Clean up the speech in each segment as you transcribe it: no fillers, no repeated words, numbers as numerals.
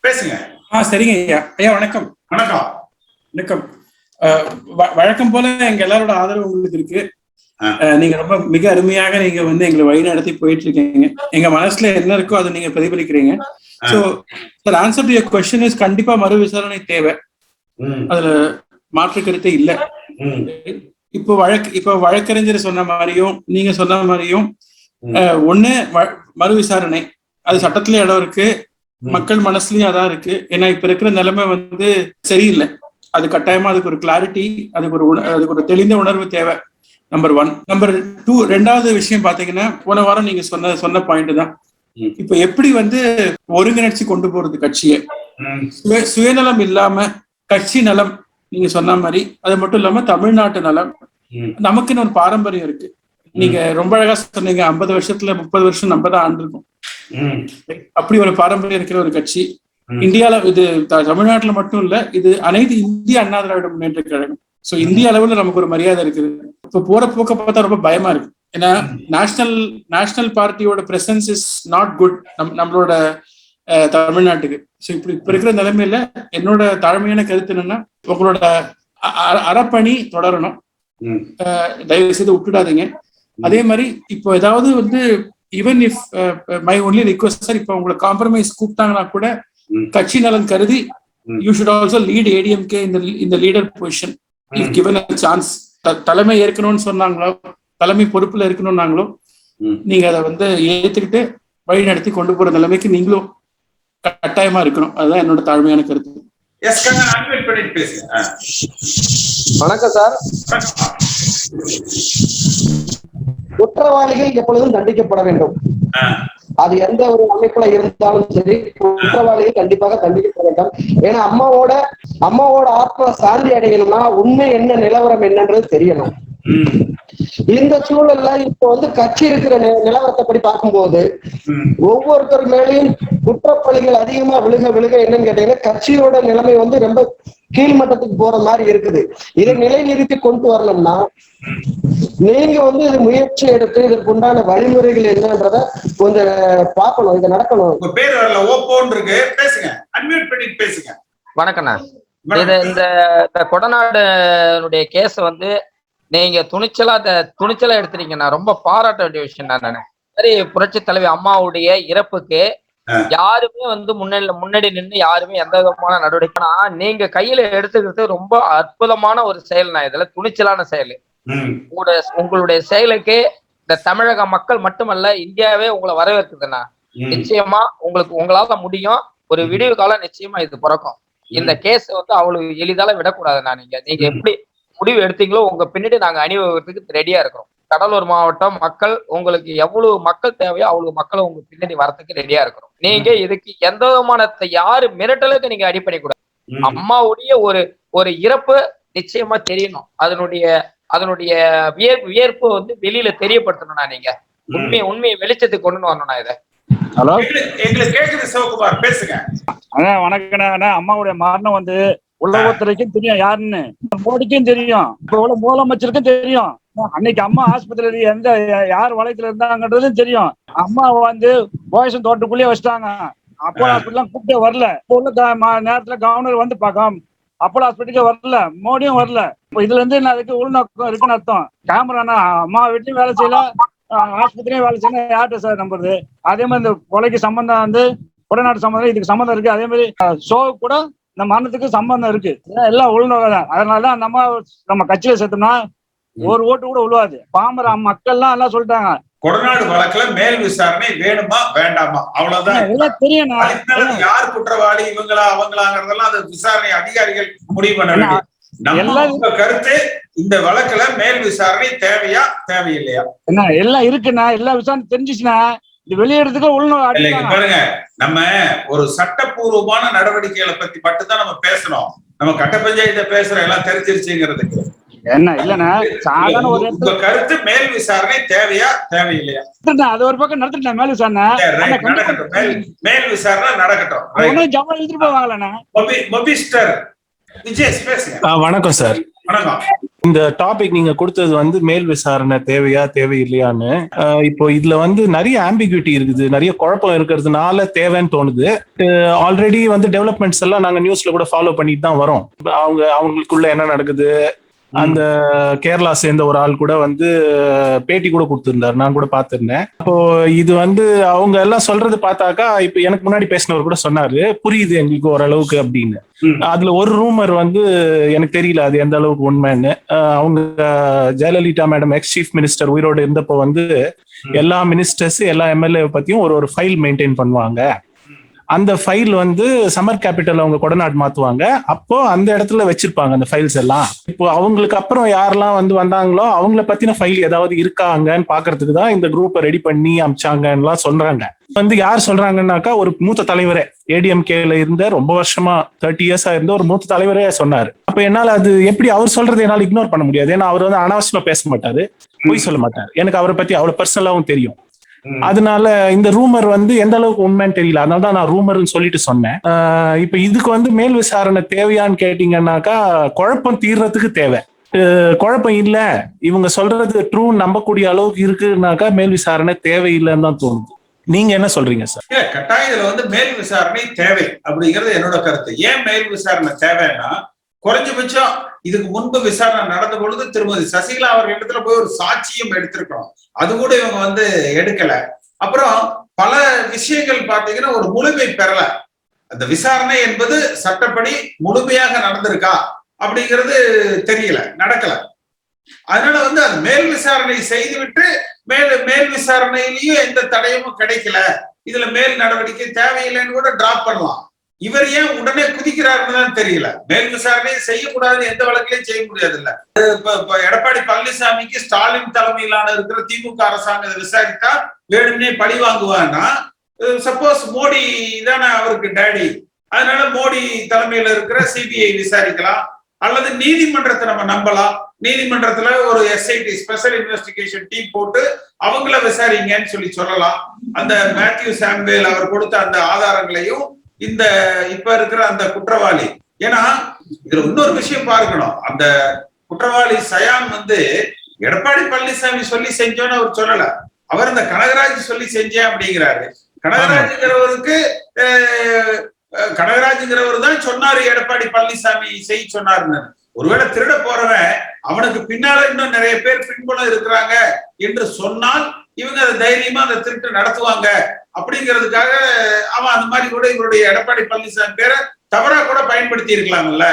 பேசுங்க. சரிங்க ஐயா. ஐயா வணக்கம். வணக்கம். வணக்கம். வழக்கம் போல எங்க எல்லாரோட ஆதரவு உங்களுக்கு இருக்கு. நீங்க ரொம்ப மிக அருமையாக நீங்க எங்களை வழி நடத்தி போயிட்டு இருக்கீங்க. எங்க மனசுல என்ன இருக்கோ அதை நீங்க பிரதிபலிக்கிறீங்க. So answer to your question is கண்டிப்பா மறு விசாரணை தேவை. அதுல மாற்று கருத்தே இல்ல. இப்போ வழக்கறிஞர் சொன்ன மாதிரியும் நீங்க சொன்ன மாதிரியும் ஒண்ணு மறு விசாரணை, அது சட்டத்திலே இடம் இருக்கு, மக்கள் மனசுலயும் அதான் இருக்கு. ஏன்னா இப்ப இருக்கிற நிலைமை சரியில்லை. அது கட்டாயமா அதுக்கு ஒரு கிளாரிட்டி, அதுக்கு ஒரு தெளிந்த உணர்வு தேவை. நம்பர் 1. நம்பர் 2, ரெண்டாவது விஷயம் பாத்தீங்கன்னா, போன வாரம் நீங்க சொன்ன பாயிண்ட் தான். இப்ப எப்படி ஒருங்கிணைச்சு கொண்டு போறது கட்சியை, சுயநலம் இல்லாம கட்சி நலம், நீங்க சொன்ன மாதிரி அது மட்டும் இல்லாம தமிழ்நாட்டு நலம். நமக்குன்னு ஒரு பாரம்பரியம் இருக்கு. நீங்க ரொம்ப அழகா சொன்னீங்க, 50 வருஷத்துல 30 வருஷம் நம்ம தான் ஆண்டிருக்கோம். அப்படி ஒரு பாரம்பரியம் இருக்கிற ஒரு கட்சி இந்தியால, இது தமிழ்நாட்டுல மட்டும் இல்ல, இது அனைத்து இந்திய அண்ணா திராவிட முன்னேற்ற கழகம். சோ இந்திய அளவுல நமக்கு ஒரு மரியாதை இருக்குது. இப்ப போற போக்க பார்த்தா ரொம்ப பயமா இருக்கு. ஏன்னா நேஷனல் பார்ட்டியோட பிரசன்ஸ் இஸ் நாட் குட் நம்மளோட தமிழ்நாட்டுக்கு. சோ இப்ப இருக்கிற நிலைமையில என்னோட தாழ்மையான கருத்து என்னன்னா, உங்களோட அறப்பணி தொடரணும், தயவு செய்து விட்டுடாதீங்க. அதே மாதிரி இப்போ ஏதாவது even if my only request sir, இப்ப உங்களை காம்ப்ரமைஸ் கூப்பிட்டாங்கன்னா கூட கட்சி நலன் கருதி you should also lead ADMK இந்த leader position if given a chance. தலைமை ஏற்கணும்னு சொன்னாங்களோ, தலைமை பொறுப்புல இருக்கணும்னாங்களோ, நீங்க அதை ஏத்துக்கிட்டு வழி நடத்தி கொண்டு போற நிலைமைக்கு நீங்களும் கட்டாயமா இருக்கணும். அதுதான் என்னோட தாழ்மையான கருத்து. வணக்கம் சார். குற்றவாளிகள் எப்பொழுதும் தண்டிக்கப்பட வேண்டும். அது எந்த ஒரு அமைப்புல இருந்தாலும் சரி, குற்றவாளிகள் கண்டிப்பாக தண்டிக்கப்பட வேண்டும். ஏன்னா அம்மாவோட ஆத்மா சாந்தி அடையணும்னா உண்மை என்ன, நிலவரம் என்னன்றது தெரியணும். இந்த சூழல்ல இப்ப கட்சி இருக்கிற நிலவரத்தைப்படி பார்க்கும்போது ஒவ்வொருத்தர் மேலேயும் குற்றப்பலிகள் அதிகமா விழுக என்னன்னு கேட்டீங்கன்னா, கட்சியோட நிலைமை ரொம்ப கீழ்மட்டத்துக்கு போற மாதிரி இருக்குது. இதை நிலைநிறுத்தி கொண்டு வரணும்னா நீங்க இது முயற்சி எடுத்து இதற்கு உண்டான வழிமுறைகள் என்னன்றத கொஞ்சம் பார்க்கணும். இது நடக்கணும். வணக்கண்ணா. இந்த கொடநாடு கேஸ் நீங்க துணிச்சலா எடுத்துறீங்கன்னா ரொம்ப பாராட்ட வேண்டிய விஷயம் தான். நானு சரி, புரட்சி தலைவி அம்மாவுடைய இறப்புக்கு யாருமே முன்னாடி நின்று யாருமே எந்த விதமான நடவடிக்கைனா நீங்க கையில எடுத்துக்கிறது ரொம்ப அற்புதமான ஒரு செயல்னா. இதுல துணிச்சலான செயல். உங்களுடைய செயலுக்கு இந்த தமிழக மக்கள் மட்டுமல்ல, இந்தியாவே உங்களை வரவேற்குதுண்ணா. நிச்சயமா உங்களால முடியும். ஒரு விடிவு காலம் நிச்சயமா இது பிறக்கும். இந்த கேஸ் அவ்வளவு எளிதால விடக்கூடாதுண்ணா. நீங்க எப்படி முடிவு எடுத்தீங்களோ உங்க பின்னாடி நாங்க அணிவகுறதுக்கு ரெடியா இருக்கிறோம். கடலூர் மாவட்டம் மக்கள், உங்களுக்கு எவ்வளவு மக்கள் தேவையோ அவ்வளவு மக்கள் உங்க பின்னாடி வரத்துக்கு ரெடியா இருக்கிறோம். நீங்க இதுக்கு எந்த விதமான யாரு மிரட்டலுக்கு நீங்க அடிப்படை கூடாது. அம்மாவுடைய ஒரு இறப்பு நிச்சயமா தெரியணும். அதனுடைய வியர்ப்பு வெளியில தெரியப்படுத்தணும்னா நீங்க உண்மையை வெளிச்சத்துக்கு கொண்டு வரணும்னா. இதை ஹலோ, எங்களுக்கு கேக்குது. சிவகுமார் பேசுங்க. வணக்கண்ணா. அம்மாவுடைய மரணம் உலகத்துறைக்கும் தெரியும் யாருன்னு, மோடிக்கும் தெரியும், முதலமைச்சருக்கும் தெரியும். அன்னைக்கு அம்மா ஆஸ்பத்திரி யார் வளையத்துல இருந்தாங்கன்றதும் தெரியும். அம்மா போயசன் தோட்டத்துக்குள்ளேயே வச்சுட்டாங்க. அப்போலோ ஹாஸ்பிட்டல் கூப்பிட்டே வரல. இப்போ உள்ள நேரத்துல கவர்னர் பார்க்கலாம், அப்போலோ ஹாஸ்பிட்டலுக்கு வரல, மோடியும் வரல. இப்போ இதுல இருந்து அதுக்கு உள்நோக்கம் இருக்குன்னு அர்த்தம். கேமரானா அம்மா வீட்லயும் வேலை செய்யல, ஆஸ்பத்திரியும் வேலை செய்யணும். யார்கிட்ட சார் நம்புறது? அதே மாதிரி இந்த கொலைக்கு சம்பந்தம் கொடநாடு சம்பந்தம், இதுக்கு சம்பந்தம் இருக்கு. அதே மாதிரி ஷோ கூட இந்த மரணத்துக்கு சம்பந்தம் இருக்கு. எல்லாம் உள்நோக்கம் தான். அதனாலதான் நம்ம கட்சியில சேர்த்தோம்னா ஒரு ஓட்டு கூட உழுவாது. பாமர மக்கள்லாம் எல்லாம் சொல்லிட்டாங்க, கொடநாடு வழக்குல மேல் விசாரணை வேணுமா வேண்டாமா, அவ்வளவுதான் தெரியும். யார் குற்றவாளி, இவங்களா அவங்களாங்கிறதெல்லாம் அந்த விசாரணை அதிகாரிகள் முடிவு பண்ண வேண்டிய. நம்ம கருத்து, இந்த வழக்குல மேல் விசாரணை தேவையா தேவையில்லையா? என்ன எல்லாம் இருக்குண்ணா. எல்லா விசாரணை தெரிஞ்சிச்சுன்னா இது வெளியேறதுக்கு உள்நோக்கம் பாருங்க. நம்ம ஒரு சட்டப்பூர்வமான நடவடிக்கைகளை பத்தி மட்டும்தான் நம்ம பேசணும். நம்ம கட்ட பஞ்சாயத்தை பேசுற எல்லாம் தெரிஞ்சிருச்சுங்கிறதுக்கு என்ன இல்லன்னா சாதாரண ஒரு கருத்து மேல் விசாரணை தேவையா தேவையில்லையா? அது ஒரு பக்கம் நடத்திட்டேன். மேல் விசாரணை மேல் விசாரணை நடக்கட்டும். ஜமா எழுதிட்டு போவாங்களா? விஜய் பேசுங்க. வணக்கம் சார். வணக்கம். இந்த டாபிக் நீங்க கொடுத்தது வந்து மேல் விசாரணை தேவையா தேவையில்லையான்னு. இப்போ இதுல வந்து நிறைய ஆம்பிகுவிட்டி இருக்குது, நிறைய குழப்பம் இருக்கிறதுனால தேவைன்னு தோணுது. ஆல்ரெடி வந்து டெவலப்மெண்ட்ஸ் எல்லாம் நாங்க நியூஸ்ல கூட ஃபாலோ பண்ணிட்டு தான் வரோம். அவங்களுக்குள்ள என்ன நடக்குது, அந்த கேரளா சேர்ந்த ஒரு ஆள் கூட வந்து பேட்டி கூட கொடுத்திருந்தாரு, நான் கூட பார்த்திருந்தேன். அப்போ இது வந்து அவங்க எல்லாம் சொல்றது பார்த்தாக்கா, இப்ப எனக்கு முன்னாடி பேசினவர் கூட சொன்னாரு, புரியுது எங்களுக்கு ஓரளவுக்கு அப்படின்னு. அதுல ஒரு ரூமர் வந்து எனக்கு தெரியல அது எந்த அளவுக்கு உண்மைன்னு. அவங்க Jayalalithaa madam X chief minister உயிரோடு இருந்தப்போ வந்து எல்லா மினிஸ்டர்ஸ் எல்லா எம்எல்ஏ பத்தியும் ஒரு ஃபைல் மெயின்டைன் பண்ணுவாங்க. அந்த ஃபைல் வந்து சம்மர் கேபிட்டல் அவங்க கொடநாடு மாத்துவாங்க, அப்போ அந்த இடத்துல வச்சிருப்பாங்க அந்த ஃபைல்ஸ் எல்லாம். இப்போ அவங்களுக்கு அப்புறம் யாரெல்லாம் வந்து வந்தாங்களோ அவங்கள பத்தின ஃபைல் ஏதாவது இருக்காங்கன்னு பாக்குறதுக்கு தான் இந்த குரூப்பை ரெடி பண்ணி அமிச்சாங்கன்னு சொல்றாங்க. வந்து யார் சொல்றாங்கன்னாக்கா, ஒரு மூத்த தலைவரே ஏடிஎம்கேல இருந்த ரொம்ப வருஷமா 30 இயர்ஸா இருந்த ஒரு மூத்த தலைவரே சொன்னாரு. அப்ப என்னால அது எப்படி அவர் சொல்றது என்னால இக்னோர் பண்ண முடியாது. ஏன்னா அவர் வந்து அனாவசியமா பேச மாட்டாரு, பொய் சொல்ல மாட்டாரு. எனக்கு அவரை பத்தி அவ்வளவு பர்சனலாவும் தெரியும். அதனால இந்த ரூமர் வந்து எந்த அளவுக்கு உண்மைன்னு தெரியல, அதனாலதான் நான் ரூமர்னு சொல்லிட்டு சொன்னேன். இப்ப இதுக்கு வந்து மேல் விசாரணை தேவையான்னு கேட்டீங்கன்னாக்கா, குழப்பம் தீர்றதுக்கு தேவை. குழப்பம் இல்ல, இவங்க சொல்றது ட்ரூ நம்பக்கூடிய அளவுக்கு இருக்குனாக்கா மேல் விசாரணை தேவையில்லைன்னு தான் தோணுது. நீங்க என்ன சொல்றீங்க சார்? கட்டாயம் இதுல வந்து மேல் விசாரணை தேவை அப்படிங்கிறது என்னோட கருத்து. ஏன் மேல் விசாரணை தேவைன்னா, குறைஞ்சபட்சம் இதுக்கு முன்பு விசாரணை நடந்த பொழுது திருமதி சசிகலா அவர் இடத்துல போய் ஒரு சாட்சியம் எடுத்திருக்கணும், அது கூட இவங்க வந்து எடுக்கல. அப்புறம் பல விஷயங்கள் பாத்தீங்கன்னா ஒரு முழுமை பெறல. அந்த விசாரணை என்பது சட்டப்படி முழுமையாக நடந்திருக்கா அப்படிங்கிறது தெரியல, நடக்கல. அதனால வந்து அது மேல் விசாரணை செய்துவிட்டு மேல் விசாரணையிலயும் எந்த தடயமும் கிடைக்கல, இதுல மேல் நடவடிக்கை தேவையில்லைன்னு கூட டிராப் பண்ணலாம். இவர் ஏன் உடனே குதிக்கிறாருன்னு தான் தெரியல. மேல் விசாரணையை செய்யக்கூடாதுன்னு எந்த வழக்கிலையும் செய்ய முடியாது இல்ல. இப்ப எடப்பாடி பழனிசாமிக்கு ஸ்டாலின் தலைமையிலான இருக்கிற திமுக அரசாங்கம் விசாரித்தா வேணும்னே பழி வாங்குவான்னா, சப்போஸ் மோடி தானே அவருக்கு டேடி, அதனால மோடி தலைமையில இருக்கிற சிபிஐ விசாரிக்கலாம், அல்லது நீதிமன்றத்தை நம்ம நம்பலாம். நீதிமன்றத்துல ஒரு எஸ்ஐடி ஸ்பெஷல் இன்வெஸ்டிகேஷன் டீம் போட்டு அவங்கள விசாரிங்கன்னு சொல்லலாம். அந்த மேத்யூ சாம்வேல் அவர் கொடுத்த அந்த ஆதாரங்களையும் இந்த இப்ப இருக்கிற அந்த குற்றவாளி, ஏன்னா இதுல இன்னொரு விஷயம் பார்க்கணும், அந்த குற்றவாளி சயான் வந்து எடப்பாடி பழனிசாமி சொல்லி செஞ்சோன்னு அவர் சொல்லல, அவர் இந்த கனகராஜ் சொல்லி செஞ்சேன் அப்படிங்கிறாரு. கனகராஜுங்கிறவர் தான் சொன்னாரு எடப்பாடி பழனிசாமி செய்ய சொன்னாருன்னு. ஒருவேளை திருட போறவன் அவனுக்கு பின்னால இன்னும் நிறைய பேர் பின்புலம் இருக்கிறாங்க என்று சொன்னால் இவங்க அதை தைரியமா அந்த திருட்டு நடத்துவாங்க அப்படிங்கிறதுக்காக அவன் அந்த மாதிரி கூட இவருடைய எடப்பாடி பழனிசாமி பேரை தவறா கூட பயன்படுத்தி இருக்கலாம்ல.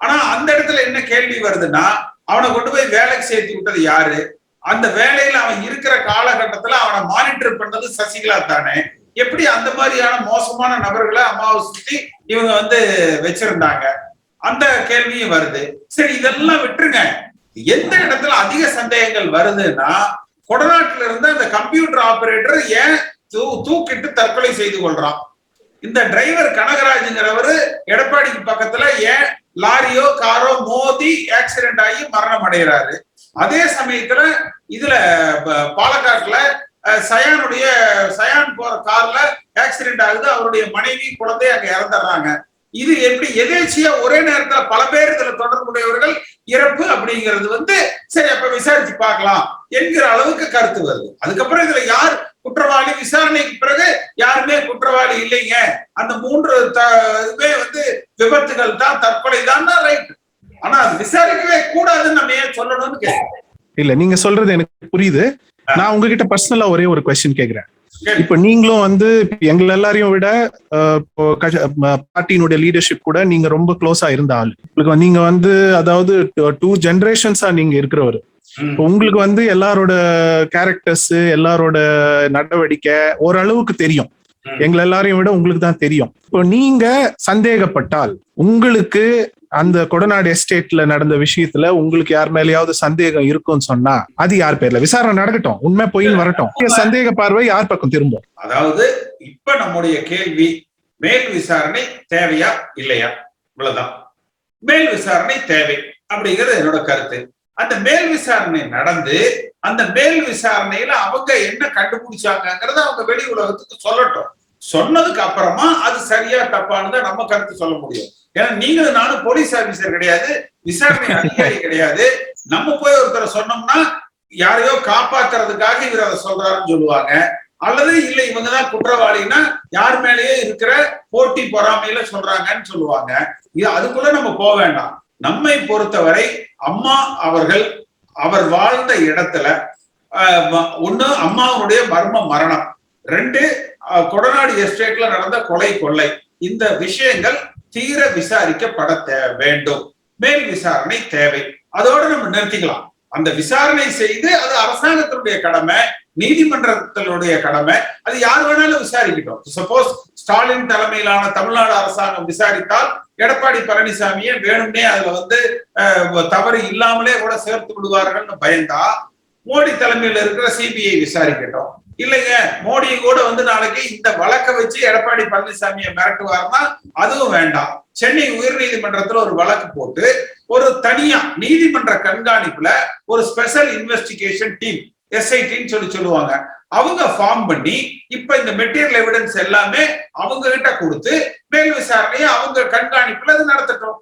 ஆனா அந்த இடத்துல என்ன கேள்வி வருதுன்னா, அவனை கொண்டு போய் வேலைக்கு சேர்த்து விட்டது யாரு? அந்த வேலையில அவன் இருக்கிற காலகட்டத்துல அவனை மானிட்டர் பண்ணது சசிகலா தானே? எப்படி அந்த மாதிரியான மோசமான நபர்களை அம்மாவை சுத்தி இவங்க வந்து வச்சிருந்தாங்க? அந்த கேள்வியும் வருது. சரி, இதெல்லாம் விட்டுருங்க. எந்த இடத்துல அதிக சந்தேகங்கள் வருதுன்னா, கொடநாட்டுல இருந்து அந்த கம்ப்யூட்டர் ஆபரேட்டர் ஏன் தூக்கிட்டு தற்கொலை செய்து கொள்றான்? இந்த டிரைவர் கனகராஜுங்கிறவரு எடப்பாடிக்கு பக்கத்துல ஏன் லாரியோ காரோ மோதி ஆக்சிடென்ட் ஆகி மரணம் அடைகிறாரு? அதே சமயத்துல இதுல பாலக்காட்டுல சயான் போற கார்ல ஆக்சிடென்ட் ஆகுது, அவருடைய மனைவி குழந்தை அங்க இறந்துடுறாங்க. இது எப்படி எதேச்சியா ஒரே நேரத்துல பல பேர் இதுல தொடர்புடையவர்கள் இறப்பு அப்படிங்கிறது வந்து சரி அப்ப விசாரிச்சு பார்க்கலாம் என்கிற அளவுக்கு கருத்து வருது. அதுக்கப்புறம் இதுல யார் குற்றவாளி, விசாரணைக்கு பிறகு யாருமே குற்றவாளி இல்லைங்க, அந்த 3 இதுவே வந்து விபத்துகள் தான், தற்கொலை தான், ரைட். ஆனா அது விசாரிக்கவே கூடாதுன்னு நம்ம ஏன் சொல்லணும்னு கேட்கிறேன். இல்ல, நீங்க சொல்றது எனக்கு புரியுது. நான் உங்ககிட்ட பர்சனலா ஒரே ஒரு கொஸ்டின் கேக்குறேன். இப்ப நீங்களும் வந்து எங்களை எல்லாரையும் விட பார்ட்டியினுடைய லீடர்ஷிப் கூட நீங்க ரொம்ப க்ளோஸா இருந்த ஆள். உங்களுக்கு நீங்க வந்து அதாவது 2 ஜெனரேஷன்ஸா நீங்க இருக்கிறவரு. உங்களுக்கு வந்து எல்லாரோட கேரக்டர்ஸ், எல்லாரோட நடவடிக்கை ஓரளவுக்கு தெரியும். எங்களை எல்லாரையும் விட உங்களுக்கு தான் தெரியும். இப்போ நீங்க சந்தேகப்பட்டால், உங்களுக்கு அந்த கொடநாடு எஸ்டேட்ல நடந்த விஷயத்துல உங்களுக்கு யார் மேலேயாவது சந்தேகம் இருக்கும்னு சொன்னா அது யார் பேர்ல விசாரணை நடக்கட்டும், உண்மை பொய்ன்னு வரட்டும், சந்தேக பார்வை யார் பக்கம் திரும்பும்? அதாவது இப்ப நம்முடைய கேள்வி, மேல் விசாரணை தேவையா இல்லையா? இவ்வளவுதான். மேல் விசாரணை தேவை அப்படிங்கிறது என்னோட கருத்து. அந்த மேல் விசாரணை நடந்து அந்த மேல் விசாரணையில அவங்க என்ன கண்டுபிடிச்சாங்கிறத அவங்க வெளி உலகத்துக்கு சொல்லட்டும். சொன்னதுக்கு அப்புறமா அது சரியா தப்பானதை நம்ம கருத்து சொல்ல முடியும். ஏன்னா நீங்களும் நானும் போலீஸ் ஆபீசர் கிடையாது, விசாரணை அதிகாரி கிடையாது. நம்ம போய் ஒருத்தரை சொன்னோம்னா யாரையோ காப்பாத்துறதுக்காக இவர் அதை சொல்றாருன்னு சொல்லுவாங்க. அல்லது இல்ல இவங்கதான் குற்றவாளின்னா யார் மேலேயே இருக்கிற போட்டி பொறாமையில சொல்றாங்கன்னு சொல்லுவாங்க. இது அதுக்குள்ள நம்ம போக வேண்டாம். நம்மை பொறுத்தவரை அம்மா அவர்கள் அவர் வாழ்ந்த இடத்துல ஒண்ணு அம்மாவுடைய மர்ம மரணம், 2 கொடநாடு எஸ்டேட்ல நடந்த கொலை கொள்ளை, இந்த விஷயங்கள் தீர விசாரிக்கப்பட வேண்டும். மேல் விசாரணை தேவை. அதோட நம்ம நிறுத்திக்கலாம். அந்த விசாரணை செய்து அது அரசாங்கத்தினுடைய கடமை, நீதிமன்றத்தினுடைய கடமை. அது யார் வேணாலும் விசாரிக்கட்டும். சப்போஸ் ஸ்டாலின் தலைமையிலான தமிழ்நாடு அரசாங்கம் விசாரித்தால் எடப்பாடி பழனிசாமியை வேணும்னே அதுல தவறு இல்லாமலே கூட சேர்த்து விடுவார்கள்னு பயந்தா மோடி தலைமையில் இருக்கிற சிபிஐ விசாரிக்கட்டும். இல்லைங்க மோடி கூட நாளைக்கு இந்த வழக்கை வச்சு எடப்பாடி பழனிசாமியை மிரட்டுவாருன்னா அதுவும் வேண்டாம். சென்னை உயர்நீதிமன்றத்துல ஒரு வழக்கு போட்டு ஒரு தனியா நீதிமன்ற கண்காணிப்புல ஒரு ஸ்பெஷல் இன்வெஸ்டிகேஷன் டீம் SITன்னு சொல்லுவாங்க, அவங்க ஃபார்ம் பண்ணி இப்ப இந்த மெட்டீரியல் எவிடன்ஸ் எல்லாமே அவங்க கிட்ட கொடுத்து மேல் விசாரணையை அவங்க கண்காணிப்புல அது நடத்தட்டும்.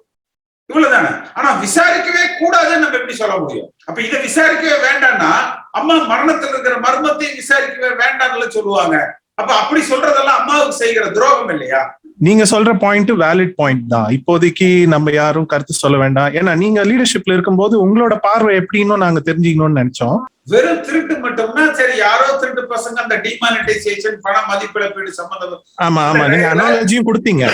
இவ்வளவுதானே. ஆனா விசாரிக்கவே கூடாதுன்னு நம்ம எப்படி சொல்ல முடியும்? அப்ப இதை விசாரிக்கவே வேண்டாம்னா அம்மா மரணத்தில் இருக்கிற மர்மத்தையும் விசாரிக்கவே வேண்டாம்னு சொல்லுவாங்க. அப்ப அப்படி சொல்றதெல்லாம் அம்மாவுக்கு செய்கிற துரோகம் இல்லையா? நீங்க சொல்ற பாயிண்ட் வேலிட் பாயிண்ட் தான். இப்போதைக்கு நம்ம யாரும் கருத்து சொல்ல வேண்டாம். ஏன்னா நீங்க லீடர்ஷிப்ல இருக்கும்போது உங்களோட பார்வை எப்படின்னு நாங்க தெரிஞ்சுக்கணும்னு நினைச்சோம். வெறும் திருட்டு மட்டும்னா சரி, யாரோ திருட்டு பசங்க அந்த டிமானிட்டைசேஷன் பண மதிப்பிழப்பீடு சம்பந்தம். ஆமா ஆமா, நீங்க அனாலஜியும் கொடுத்தீங்க.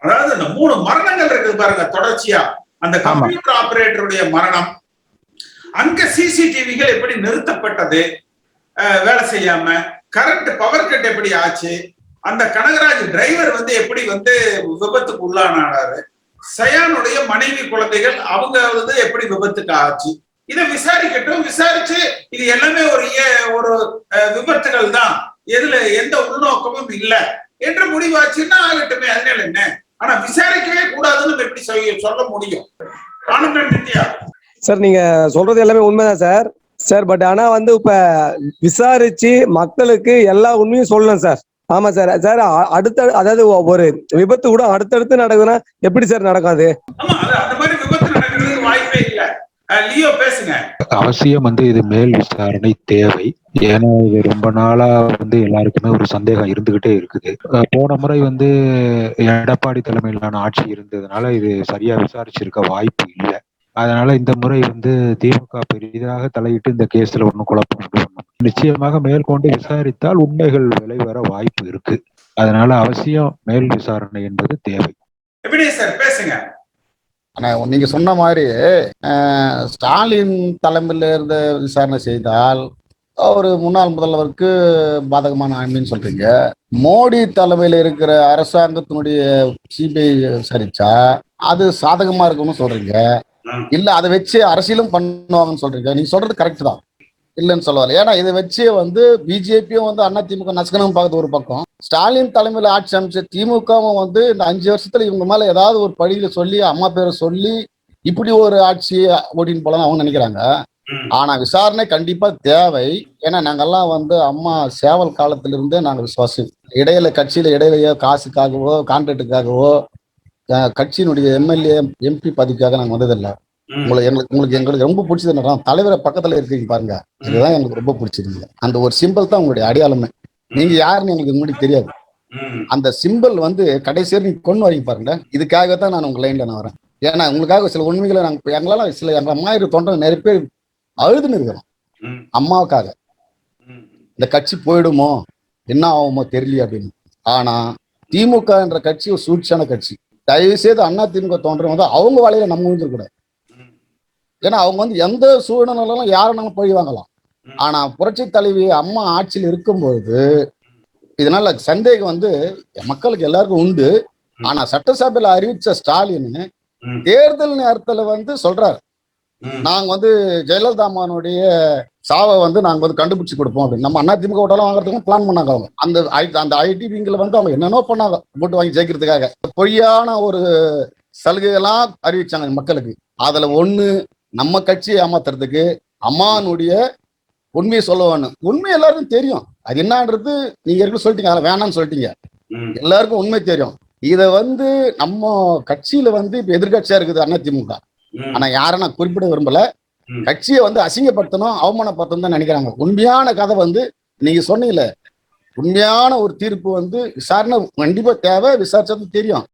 அதாவது இந்த 3 மரணங்கள் இருக்குது பாருங்க தொடர்ச்சியா. அந்த கம்ப்யூட்டர் ஆபரேட்டருடைய மரணம், அங்க சிசிடிவிகள் எப்படி நிறுத்தப்பட்டது வேலை செய்யாம, கரண்ட் பவர் கட் எப்படி ஆச்சு, அந்த கனகராஜ் டிரைவர் எப்படி விபத்துக்கு உள்ளானாரு, சயானுடைய மனைவி குழந்தைகள் அவங்க எப்படி விபத்துக்கு ஆச்சு, இதை விசாரிக்கட்டும். விசாரிச்சு இது எல்லாமே ஒரு விபத்துகள் தான், எதுல எந்த உள்நோக்கமும் இல்ல என்ற முடிவாச்சுன்னா ஆகட்டுமே, அதனால என்ன. ஆனா விசாரிக்கவே கூடாதுன்னு எப்படி சொல்ல முடியும்? ஆனந்தன் நித்யா சார், நீங்க சொல்றது எல்லாமே உண்மைதான் சார். பட் ஆனா இப்ப விசாரிச்சு மக்களுக்கு எல்லா உண்மையும் சொல்லணும் சார். ஆமா சார். அடுத்த அதாவது ஒரு விபத்து கூட அடுத்தடுத்து நடக்குதுன்னா எப்படி சார் நடக்கும் அது? ஆமா, அந்த மாதிரி விபத்து நடக்கிறதுக்கு வாய்ப்பே இல்ல. லியோ பேசுங்க. அவசியம் இது மேல் விசாரணை தேவை. ஏன்னா இது ரொம்ப நாளா எல்லாருக்குமே ஒரு சந்தேகம் இருந்துகிட்டே இருக்குது. போன முறை எடப்பாடி தலைமையிலான ஆட்சி இருந்ததுனால இது சரியா விசாரிச்சிருக்க வாய்ப்பு இல்லை. அதனால இந்த முறை திமுக பெரிதாக தலையிட்டு இந்த கேஸ்ல ஒன்னும் குழப்பம் உண்டு பண்ணும். நிச்சயமாக மேற்கொண்டு விசாரித்தால் உண்மைகள் வெளிவர வாய்ப்பு இருக்கு. அதனால அவசியம் மேல் விசாரணை என்பது தேவை. எப்படி சார் பேசுங்க. ஆனா நீங்க சொன்ன மாதிரி ஸ்டாலின் தலைமையில இருந்த விசாரணை செய்தால் ஒரு முன்னாள் முதல்வருக்கு பாதகமான ஆண்மைன்னு சொல்றீங்க. மோடி தலைமையில இருக்கிற அரசாங்கத்தினுடைய சிபிஐ விசாரிச்சா அது சாதகமா இருக்கும்னு சொல்றீங்க. இல்ல அதை வச்சு அரசியலும் பண்ணுவாங்கன்னு சொல்றீங்க. நீங்க சொல்றது கரெக்ட் தான், இல்லைன்னு சொல்லுவாரு. ஏன்னா இதை வச்சு பிஜேபியும் அதிமுக நசுக்கணும் பார்க்குறது ஒரு பக்கம், ஸ்டாலின் தலைமையில ஆட்சி அமைச்ச திமுகவும் இந்த 5 வருஷத்துல இவங்க மேல ஏதாவது ஒரு படியில சொல்லி அம்மா பேரை சொல்லி இப்படி ஒரு ஆட்சி ஓட்டின்னு போலாம் அவங்க நினைக்கிறாங்க. ஆனா விசாரணை கண்டிப்பா தேவை. ஏன்னா நாங்கெல்லாம் அம்மா சேவல் காலத்திலிருந்தே நாங்க விசுவாசம். இடையில கட்சியில இடையிலேயோ காசுக்காகவோ கான்ட்ராக்டுக்காகவோ கட்சியினுடைய எம்எல்ஏ எம்பி பதவிக்காக நாங்க வந்ததில்லை. எங்களுக்கு ரொம்ப பிடிச்சது என்ன, தலைவரை பக்கத்துல இருக்கீங்க பாருங்க, இதுதான் எங்களுக்கு ரொம்ப பிடிச்சிருக்கு. அந்த ஒரு சிம்பிள் தான் உங்களுடைய அடையாளமே. நீங்க யாருன்னு எங்களுக்கு முன்னாடி தெரியாது. அந்த சிம்பிள் கடைசியாக நீங்க கொண்டு வரீங்க பாருங்க. இதுக்காகத்தான் நான் உங்க லைன்ல நான் வரேன். ஏன்னா உங்களுக்காக சில உண்மைகளை எங்களால எங்க அம்மா தொண்டை நிறைய பேர் அழுதுன்னு இருக்கிறோம் அம்மாவுக்காக. இந்த கட்சி போயிடுமோ என்ன ஆகுமோ தெரியல அப்படின்னு. ஆனா திமுக என்ற கட்சி ஒரு சூழ்ச்சியான கட்சி. தயவு செய்து அதிமுக தோன்றவங்க அவங்க வலையில நம்ம விழுந்துடக்கூடாது. ஏன்னா அவங்க எந்த சூழ்நிலையிலும் யாரும் போய் வாங்கலாம். ஆனா புரட்சி தலைவி அம்மா ஆட்சியில் இருக்கும்போது இதனால சந்தேகம் மக்களுக்கு எல்லாருக்கும் உண்டு. ஆனா சட்டசபையில அறிவிச்ச ஸ்டாலின் தேர்தல் நேரத்துல சொல்றாரு, நாங்க ஜெயலலிதா அம்மானுடைய சாவை நாங்க கண்டுபிடிச்சு கொடுப்போம் அப்படின்னு. நம்ம அதிமுக ஓட்டாலும் வாங்குறதுக்கு பிளான் பண்ணாங்க அவங்க. அந்த ஐடி விங்கில அவங்க என்னென்னோ பண்ணாங்க ஓட்டு வாங்கி ஜெயிக்கிறதுக்காக. பொய்யான ஒரு சலுகைகள்லாம் அறிவிச்சாங்க மக்களுக்கு. அதுல ஒண்ணு நம்ம கட்சியை ஏமாத்துறதுக்கு அம்மானுடைய உண்மையை சொல்ல வேணும். உண்மை எல்லாருக்கும் தெரியும், அது என்னன்றது நீங்க ஏற்கனவே சொல்லிட்டீங்க, அதை வேணாம்னு சொல்லிட்டீங்க. எல்லாருக்கும் உண்மை தெரியும். இத நம்ம கட்சியில இப்ப எதிர்கட்சியா இருக்குது அதிமுக. ஆனா யாரை நான் குறிப்பிட விரும்பல. கட்சியை வந்து அசிங்கப்படுத்தணும், அவமானப்படுத்தணும் தான் நினைக்கிறாங்க. உண்மையான கதை வந்து நீங்க சொன்னீங்கல்ல, உண்மையான ஒரு தீர்ப்பு வந்து விசாரணை கண்டிப்பா தேவை, விசாரிச்சது தெரியும்.